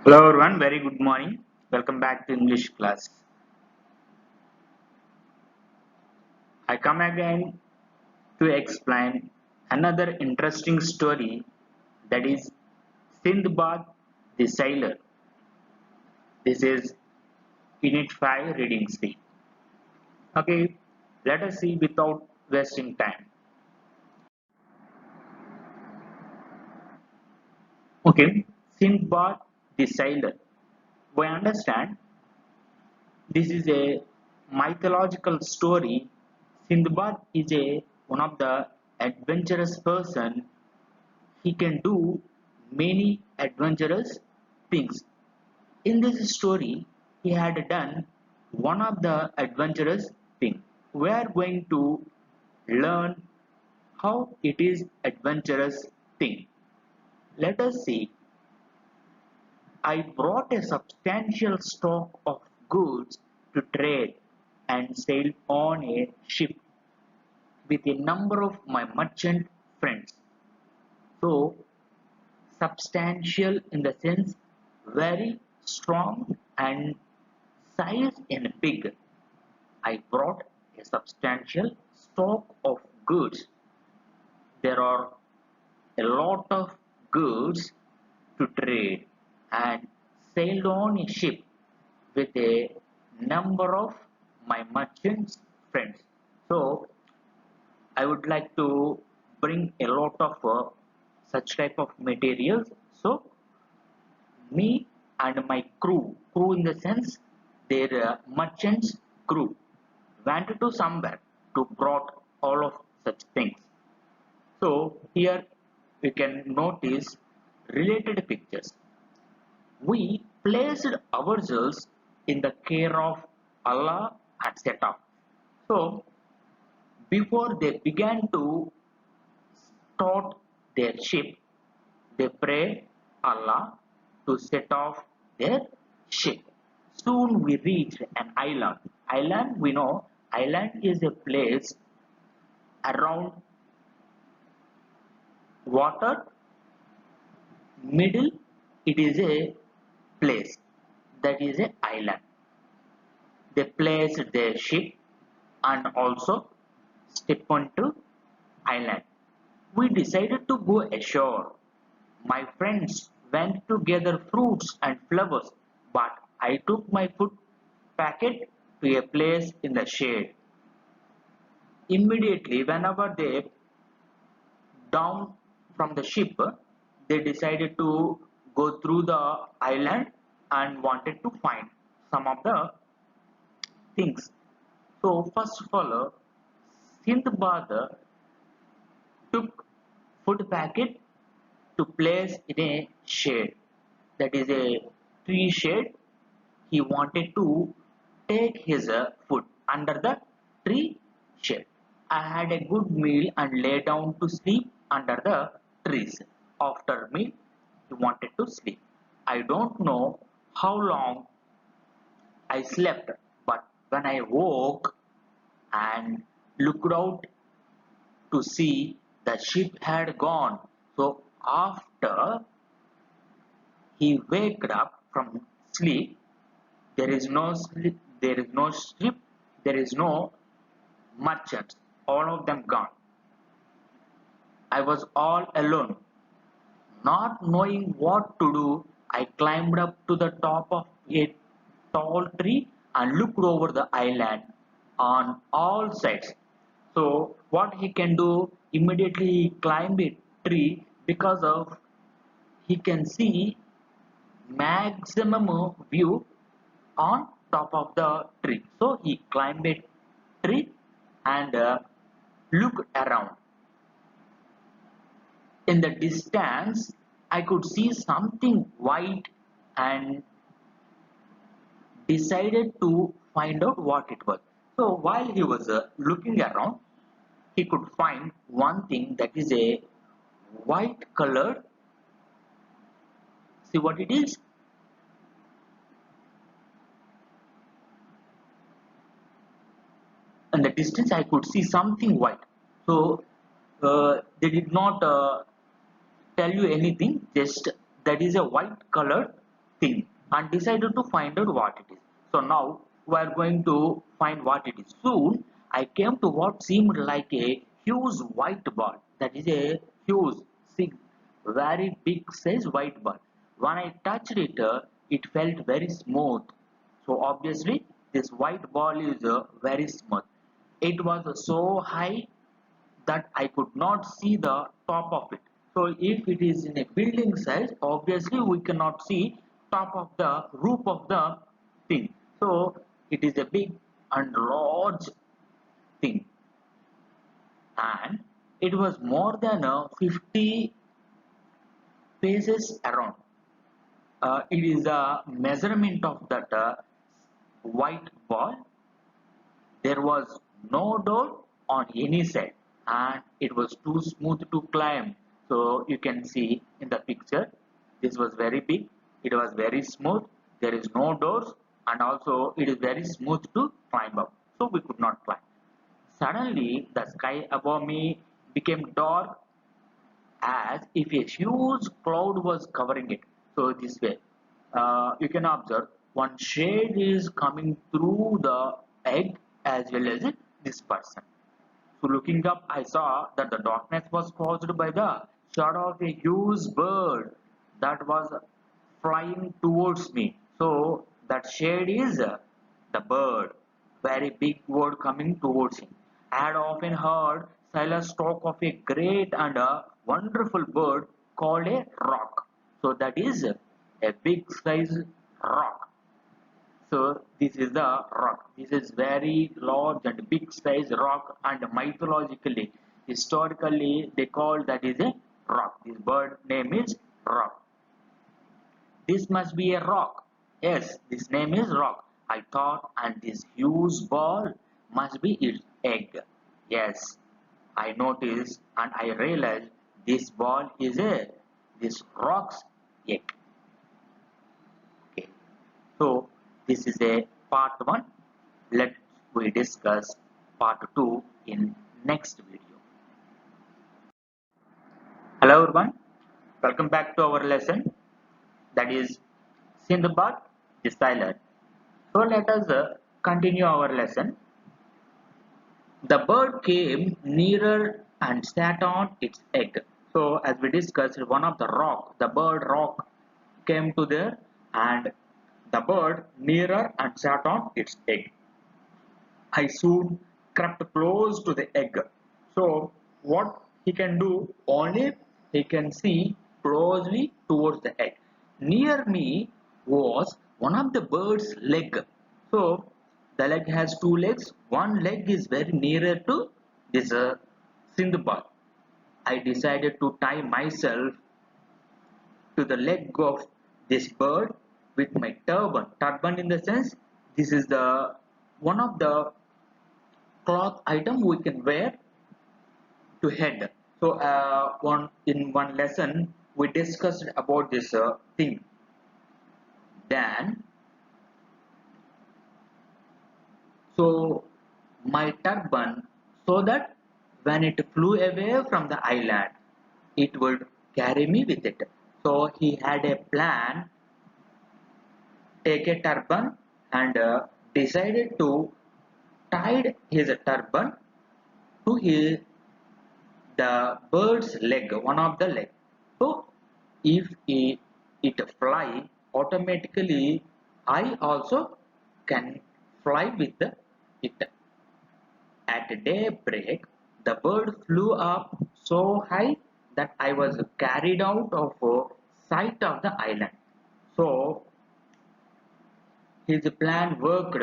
Hello everyone, very good morning. Welcome back to English class. I come again to explain another interesting story, that is Sindbad the Sailor. This is Unit 5 reading speed. Okay, let us see without wasting time. Okay, Sindbad the Sailor. We understand this is a mythological story. Sindbad is one of the adventurous person. He can do many adventurous things. In this story, he had done one of the adventurous thing. We are going to learn how it is adventurous thing. Let us see. I brought a substantial stock of goods to trade and sailed on a ship with a number of my merchant friends. So, substantial in the sense very strong and size and big. I brought a substantial stock of goods. There are a lot of goods to trade and sailed on a ship with a number of my merchants friends. So I would like to bring a lot of such type of materials. So me and my crew in the sense their merchants crew, went to somewhere to brought all of such things. So here we can notice related pictures. We placed ourselves in the care of Allah and set off. So before they began to start their ship, they pray Allah to set off their ship. Soon we reached an island. Island, we know, island is a place around water, middle, it is a place that is an island. They placed their ship and also step onto island. We decided to go ashore. My friends went to gather fruits and flowers, but I took my food packet to a place in the shade. Immediately, whenever they down from the ship, they decided to go through the island and wanted to find some of the things. So, first of all, Sindbad took food packet to place in a shade, that is a tree shade. He wanted to take his food under the tree shade. I had a good meal and lay down to sleep under the trees. After meal, he wanted to sleep. I don't know how long I slept, but when I woke and looked out to see, the ship had gone. So after he waked up from sleep, there is no sleep, there is no ship, there is no merchants, all of them gone. I was all alone. Not knowing what to do, I climbed up to the top of a tall tree and looked over the island on all sides. So what he can do, immediately he climbed a tree because of he can see maximum view on top of the tree. So he climbed a tree and looked around. In the distance, I could see something white and decided to find out what it was. So while he was looking around, he could find one thing that is a white colored. See what it is? In the distance, I could see something white. So they did not tell you anything, just that is a white colored thing and decided to find out what it is. So now we are going to find what it is. Soon I came to what seemed like a huge white ball. That is a huge, big, very big size white ball. When I touched it, it felt very smooth. So obviously this white ball is very smooth. It was so high that I could not see the top of it. So if it is in a building size, obviously we cannot see top of the roof of the thing. So it is a big and large thing, and it was more than 50 paces around. It is a measurement of that white ball. There was no door on any side, and it was too smooth to climb. So you can see in the picture, this was very big, it was very smooth, there is no doors, and also it is very smooth to climb up. So we could not climb. Suddenly the sky above me became dark as if a huge cloud was covering it. So this way, you can observe one shade is coming through the egg as well as this person. So looking up, I saw that the darkness was caused by the shadow of a huge bird that was flying towards me. So that shade is the bird, very big bird coming towards him. I had often heard sailors talk of a great and a wonderful bird called a rock. So that is a big size rock. So this is the rock. This is very large and big size rock, and mythologically, historically, they call that is a rock. This bird name is rock. This must be a rock. Yes, this name is rock. I thought, and this huge ball must be its egg. Yes, I noticed and I realized this ball is a this rock's egg. Okay. So this is a part 1. Let we discuss part 2 in next video. Hello everyone, welcome back to our lesson, that is Sindbad the Sailor. So let us continue our lesson. The bird came nearer and sat on its egg. So as we discussed, one of the rock, the bird rock came to there, and the bird nearer and sat on its egg. I soon crept close to the egg. So what he can do, only he can see closely towards the egg. Near me was one of the bird's leg. So the leg has two legs. One leg is very nearer to this Sindbad. I decided to tie myself to the leg of this bird with my turban. Turban in the sense, this is the one of the cloth item we can wear to head. So one in one lesson we discussed about this thing. Then so my turban, so that when it flew away from the island, it would carry me with it. So he had a plan, take a turban, and decided to tie his turban to his the bird's leg, one of the leg. So if it fly, automatically I also can fly with it. At daybreak, the bird flew up so high that I was carried out of sight of the island. So his plan worked.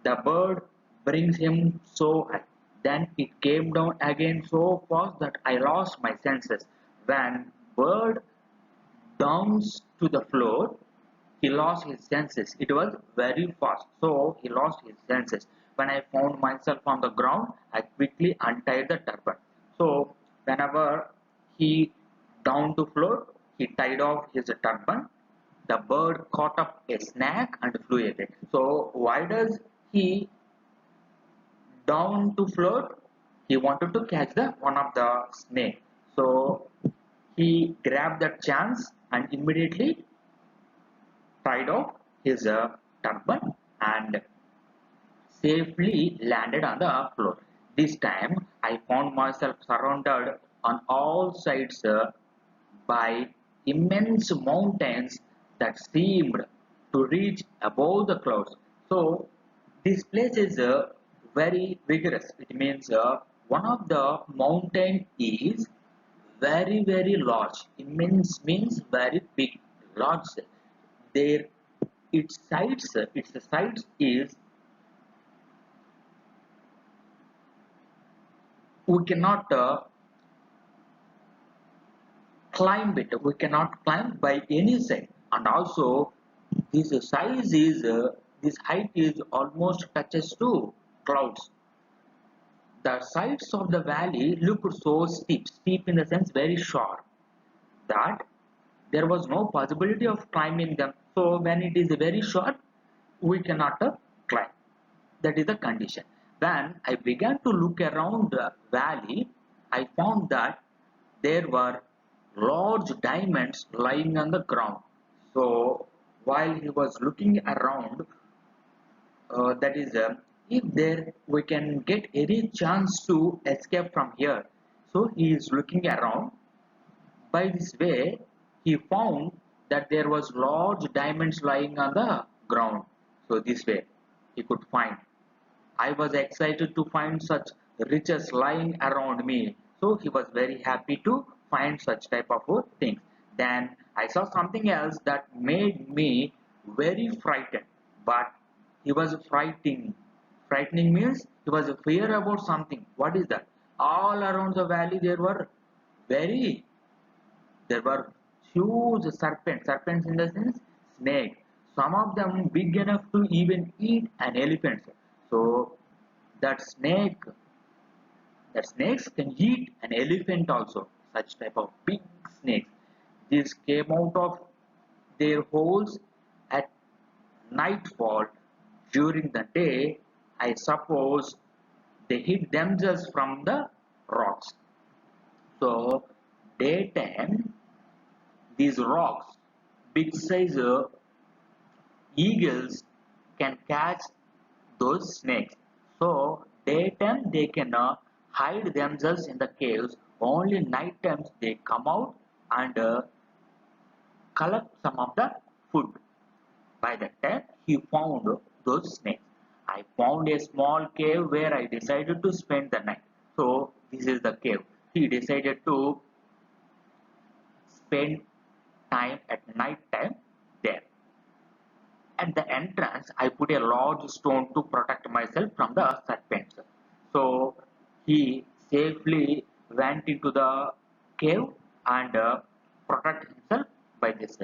The bird brings him so high. Then it came down again so fast that I lost my senses. When bird downs to the floor, he lost his senses. It was very fast, so he lost his senses. When I found myself on the ground, I quickly untied the turban. So whenever he down to floor, he tied off his turban. The bird caught up a snake and flew away. So why does he down to floor? He wanted to catch the one of the snake. So he grabbed that chance and immediately tied off his turban and safely landed on the floor. This time I found myself surrounded on all sides by immense mountains that seemed to reach above the clouds. So this place is very vigorous. It means one of the mountain is very large. Immense means very big, large. There, its sides is we cannot climb it. We cannot climb by any side, and also this size is this height is almost touches to clouds. The sides of the valley looked so steep in the sense very sharp that there was no possibility of climbing them. So when it is very short, we cannot climb. That is the condition. When I began to look around the valley, I found that there were large diamonds lying on the ground. So while he was looking around, that is, if there we can get any chance to escape from here. So he is looking around. By this way, he found that there was large diamonds lying on the ground. So this way, he could find. I was excited to find such riches lying around me. So he was very happy to find such type of things. Then I saw something else that made me very frightened. But he was frightening. Frightening means he was fear about something. What is that? All around the valley very there were huge serpents in the sense snake. Some of them big enough to even eat an elephant. So that snake, that snakes can eat an elephant also. Such type of big snakes. These came out of their holes at nightfall. During the day, I suppose they hid themselves from the rocks. So daytime, these rocks, big size eagles can catch those snakes. So daytime they can hide themselves in the caves. Only night times they come out and collect some of the food. By that time he found those snakes. I found a small cave where I decided to spend the night. So this is the cave. He decided to spend time at night time there. At the entrance, I put a large stone to protect myself from the serpents. So he safely went into the cave and protect himself by this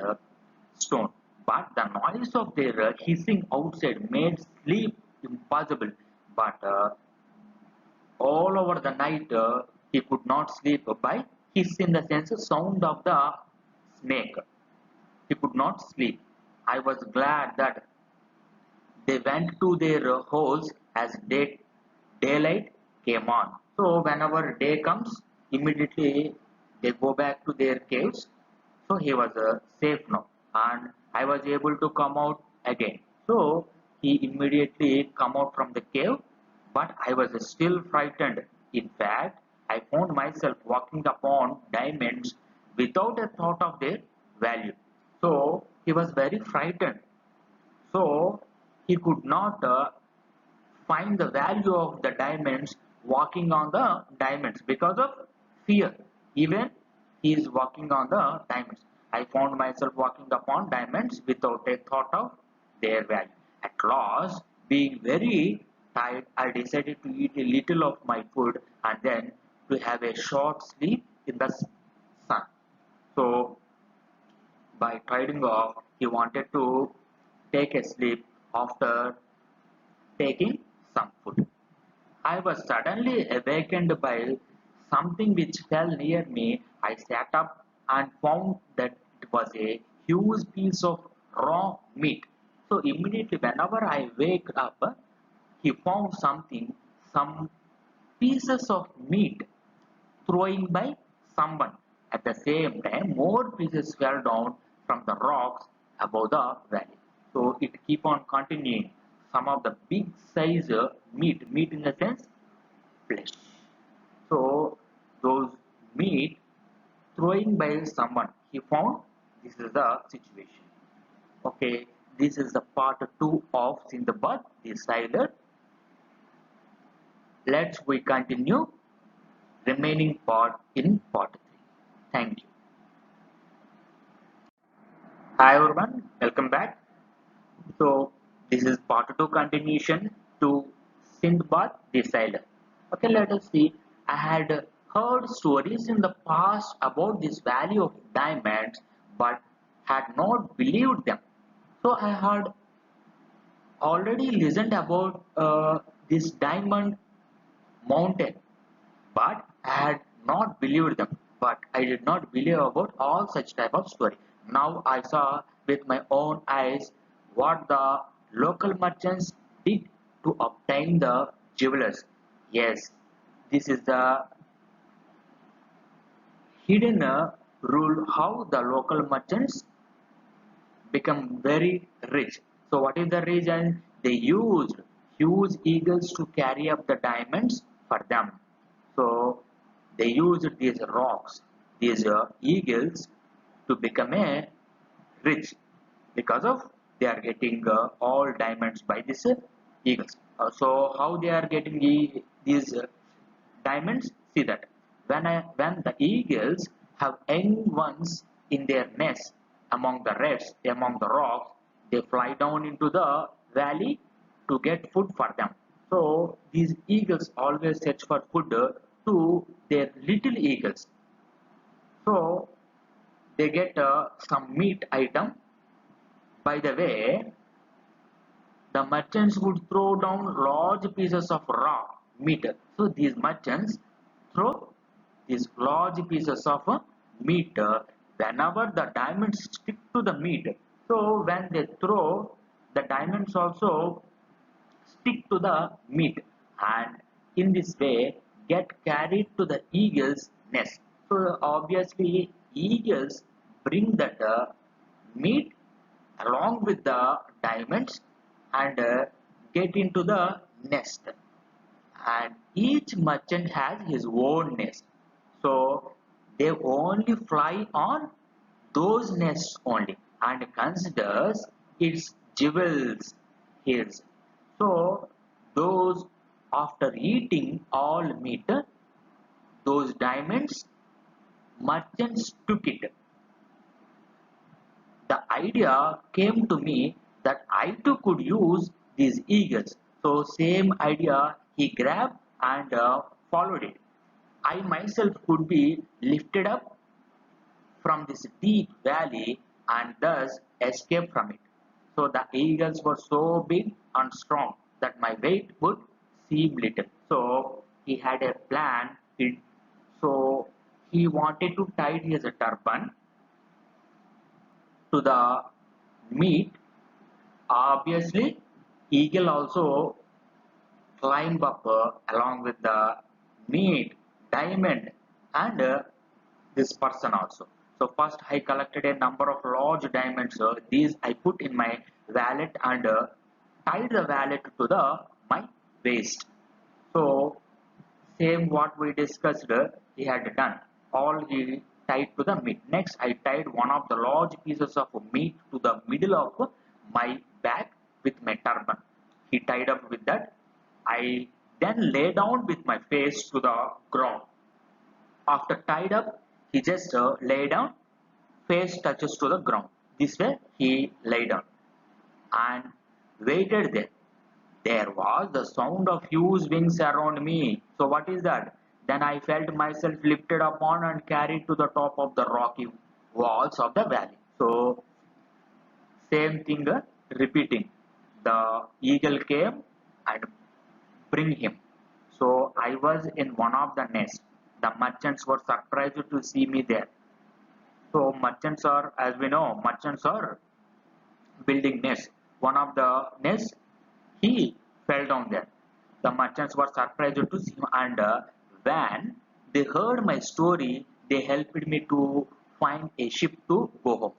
stone. But the noise of their hissing outside made sleep impossible. But all over the night he could not sleep by hiss in the sense sound of the snake. He could not sleep. I was glad that they went to their holes as daylight came on. So whenever day comes, immediately they go back to their caves. So he was safe now, and I was able to come out again. So he immediately come out from the cave, but I was still frightened. In fact, I found myself walking upon diamonds without a thought of their value. So he was very frightened. So he could not find the value of the diamonds walking on the diamonds because of fear. Even he is walking on the diamonds. I found myself walking upon diamonds without a thought of their value. At last, being very tired, I decided to eat a little of my food and then to have a short sleep in the sun. So by trading off, he wanted to take a sleep after taking some food. I was suddenly awakened by something which fell near me. I sat up and found that it was a huge piece of raw meat. So immediately whenever I wake up, he found something, some pieces of meat throwing by someone. At the same time, more pieces fell down from the rocks. above the valley. So it keep on continuing. Some of the big size meat in the sense flesh. So those meat throwing by someone he found. This is the situation. Okay, this is the part 2 of Sindbad the Sailor. Let's we continue remaining part in part 3. Thank you. Hi everyone, welcome back. So this is part 2 continuation to Sindbad the Sailor. Okay, let us see. I had heard stories in the past about this valley of diamonds, but had not believed them. So I had already listened about this diamond mountain, but I had not believed them. But I did not believe about all such type of story. Now I saw with my own eyes what the local merchants did to obtain the jewelers. Yes, this is the hidden rule how the local merchants become very rich. So what is the reason? They used huge eagles to carry up the diamonds for them. So they used these rocks, these eagles to become a rich because of they are getting all diamonds by these eagles. So how they are getting these diamonds? See that when the eagles have young ones in their nest among the rest among the rocks, they fly down into the valley to get food for them. So these eagles always search for food to their little eagles. So they get some meat item. By the way, the merchants would throw down large pieces of raw meat. So these merchants throw these large pieces of meat whenever the diamonds stick to the meat. So when they throw, the diamonds also stick to the meat and in this way get carried to the eagle's nest. So obviously eagles bring that meat along with the diamonds and get into the nest, and each merchant has his own nest, so they only fly on those nests only and considers its jewels his. So those after eating all meat, those diamonds merchants took it. The idea came to me that I too could use these eagles. So same idea he grabbed and followed it. I myself could be lifted up from this deep valley and thus escape from it. So the eagles were so big and strong that my weight would seem little. So he had a plan. So he wanted to tie his turban to the meat. Obviously, eagle also climb up along with the meat, diamond, and this person also. So first I collected a number of large diamonds. These I put in my wallet and tied the wallet to the my waist. So same what we discussed, he had done. All he tied to the meat. Next, I tied one of the large pieces of meat to the middle of my back with my turban. He tied up with that. I then lay down with my face to the ground. After tied up, he just lay down, face touches to the ground. This way, he lay down and waited there. There was the sound of huge wings around me. So what is that? Then I felt myself lifted upon and carried to the top of the rocky walls of the valley. So same thing repeating. The eagle came and bring him. So I was in one of the nests. The merchants were surprised to see me there. So merchants are, as we know, merchants are building nests. One of the nests, he fell down there. The merchants were surprised to see him, and when they heard my story, they helped me to find a ship to go home.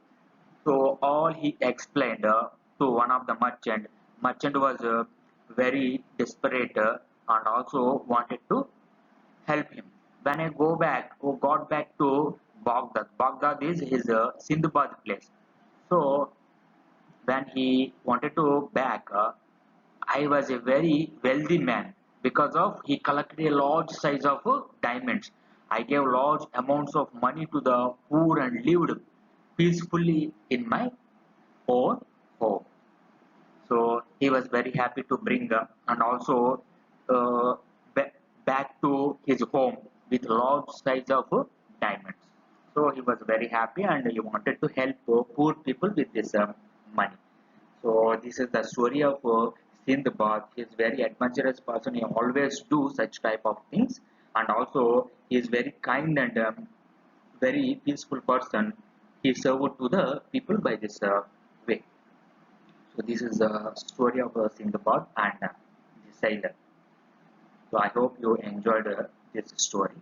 So all he explained to one of the merchant. Merchant was very desperate and also wanted to help him. When I got back to Baghdad. Baghdad is his Sindbad place. So when he wanted to back, I was a very wealthy man because of he collected a large size of diamonds. I gave large amounts of money to the poor and lived peacefully in my own home. So he was very happy to bring and also uh, ba- back to his home with large size of diamonds. So he was very happy and he wanted to help poor people with this money. So this is the story of Sindbad. He is very adventurous person. He always do such type of things, and also he is very kind and very peaceful person. He served to the people by this way. So this is the story of Sindbad and the sailor. So I hope you enjoyed this story.